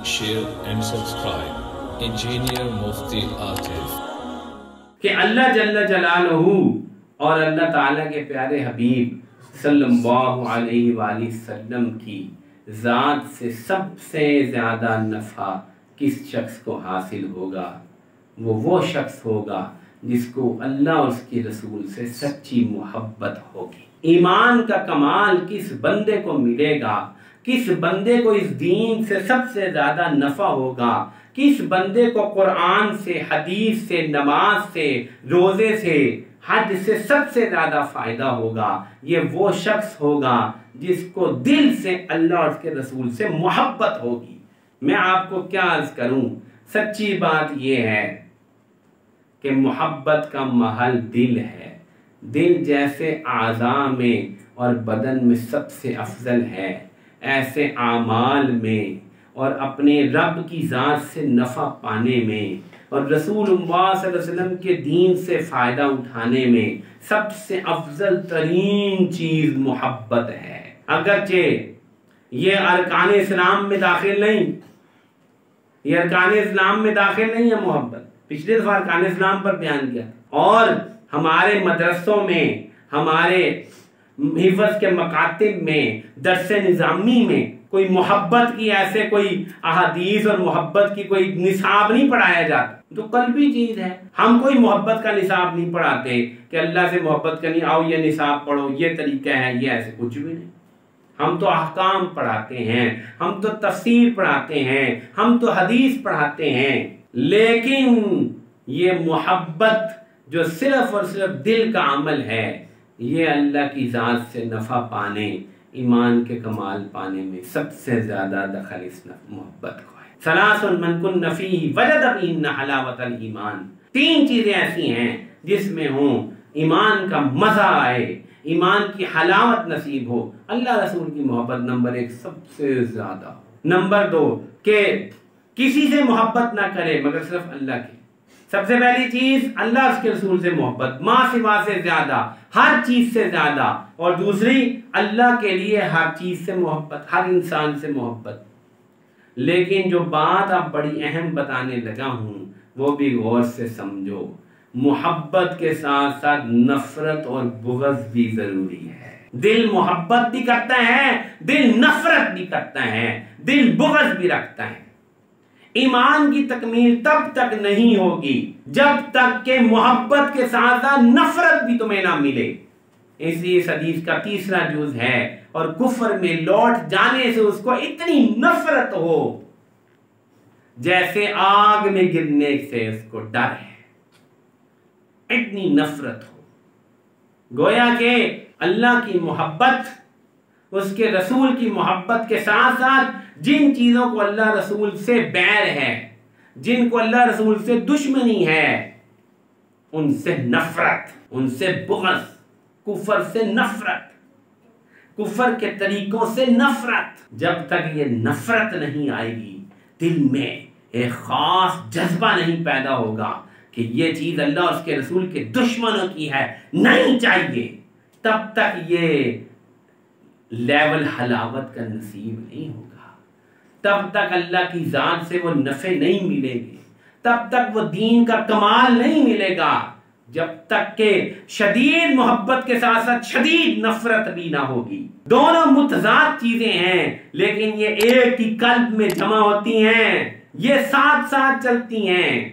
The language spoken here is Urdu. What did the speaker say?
share and subscribe. Engineer Mufti Atif. کہ اللہ جل جلالہ اور اللہ تعالیٰ کے پیارے حبیب صلی اللہ علیہ وآلہ وسلم کی ذات سے سب سے زیادہ نفع کس شخص کو حاصل ہوگا؟ وہ شخص ہوگا جس کو اللہ اور اس کے رسول سے سچی محبت ہوگی۔ ایمان کا کمال کس بندے کو ملے گا، کس بندے کو اس دین سے سب سے زیادہ نفع ہوگا، کس بندے کو قرآن سے، حدیث سے، نماز سے، روزے سے، حج سے سب سے زیادہ فائدہ ہوگا، یہ وہ شخص ہوگا جس کو دل سے اللہ اور اس کے رسول سے محبت ہوگی۔ میں آپ کو کیا عرض کروں، سچی بات یہ ہے کہ محبت کا محل دل ہے۔ دل جیسے اعضاء میں اور بدن میں سب سے افضل ہے، ایسے اعمال میں اور اپنے رب کی ذات سے نفع پانے میں اور رسول اللہ صلی اللہ علیہ وسلم کے دین سے فائدہ اٹھانے میں سب سے افضل ترین چیز محبت ہے۔ اگرچہ یہ ارکان اسلام میں داخل نہیں، یہ ارکان اسلام میں داخل نہیں ہے محبت، پچھلے دفعہ ارکان اسلام پر بیان کیا، اور ہمارے مدرسوں میں، ہمارے حفظ کے مکاتب میں، درس نظامی میں کوئی محبت کی ایسے کوئی احادیث اور محبت کی کوئی نصاب نہیں پڑھایا جاتا، تو قلبی چیز ہے۔ ہم کوئی محبت کا نصاب نہیں پڑھاتے کہ اللہ سے محبت کرنی، آؤ یہ نصاب پڑھو، یہ طریقہ ہے، یہ ایسے کچھ بھی نہیں۔ ہم تو احکام پڑھاتے ہیں، ہم تو تفسیر پڑھاتے ہیں، ہم تو حدیث پڑھاتے ہیں، لیکن یہ محبت جو صرف اور صرف دل کا عمل ہے، یہ اللہ کی ذات سے نفع پانے، ایمان کے کمال پانے میں سب سے زیادہ دخل اس محبت کو ہے۔ ثلاث من کن فیہ وجد بہن حلاوت الایمان، تین چیزیں ایسی ہیں جس میں ہوں ایمان کا مزہ آئے، ایمان کی حلاوت نصیب ہو، اللہ رسول کی محبت نمبر ایک سب سے زیادہ ہو، نمبر دو کہ کسی سے محبت نہ کرے مگر صرف اللہ کی، سب سے پہلی چیز اللہ اس کے رسول سے محبت، ماں سوا سے زیادہ، ہر چیز سے زیادہ، اور دوسری اللہ کے لیے ہر چیز سے محبت، ہر انسان سے محبت۔ لیکن جو بات اب بڑی اہم بتانے لگا ہوں وہ بھی غور سے سمجھو، محبت کے ساتھ ساتھ نفرت اور بغض بھی ضروری ہے۔ دل محبت بھی کرتا ہے، دل نفرت بھی کرتا ہے، دل بغض بھی رکھتا ہے۔ ایمان کی تکمیل تب تک نہیں ہوگی جب تک کہ محبت کے ساتھ ساتھ نفرت بھی تمہیں نہ ملے۔ اس حدیث کا تیسرا جز ہے، اور کفر میں لوٹ جانے سے اس کو اتنی نفرت ہو جیسے آگ میں گرنے سے اس کو ڈر ہے، اتنی نفرت ہو۔ گویا کہ اللہ کی محبت، اس کے رسول کی محبت کے ساتھ ساتھ جن چیزوں کو اللہ رسول سے بیر ہے، جن کو اللہ رسول سے دشمنی ہے، ان سے نفرت، ان سے بغض، کفر سے نفرت، کفر کے طریقوں سے نفرت۔ جب تک یہ نفرت نہیں آئے گی، دل میں ایک خاص جذبہ نہیں پیدا ہوگا کہ یہ چیز اللہ اور اس کے رسول کے دشمنوں کی ہے، نہیں چاہیے، تب تک یہ لیول حلاوت کا نصیب نہیں ہوگا، تب تک اللہ کی ذات سے وہ نفع نہیں ملے گی، تب تک وہ دین کا کمال نہیں ملے گا، جب تک کہ شدید محبت کے ساتھ ساتھ شدید نفرت بھی نہ ہوگی۔ دونوں متضاد چیزیں ہیں، لیکن یہ ایک ہی قلب میں جمع ہوتی ہیں، یہ ساتھ ساتھ چلتی ہیں۔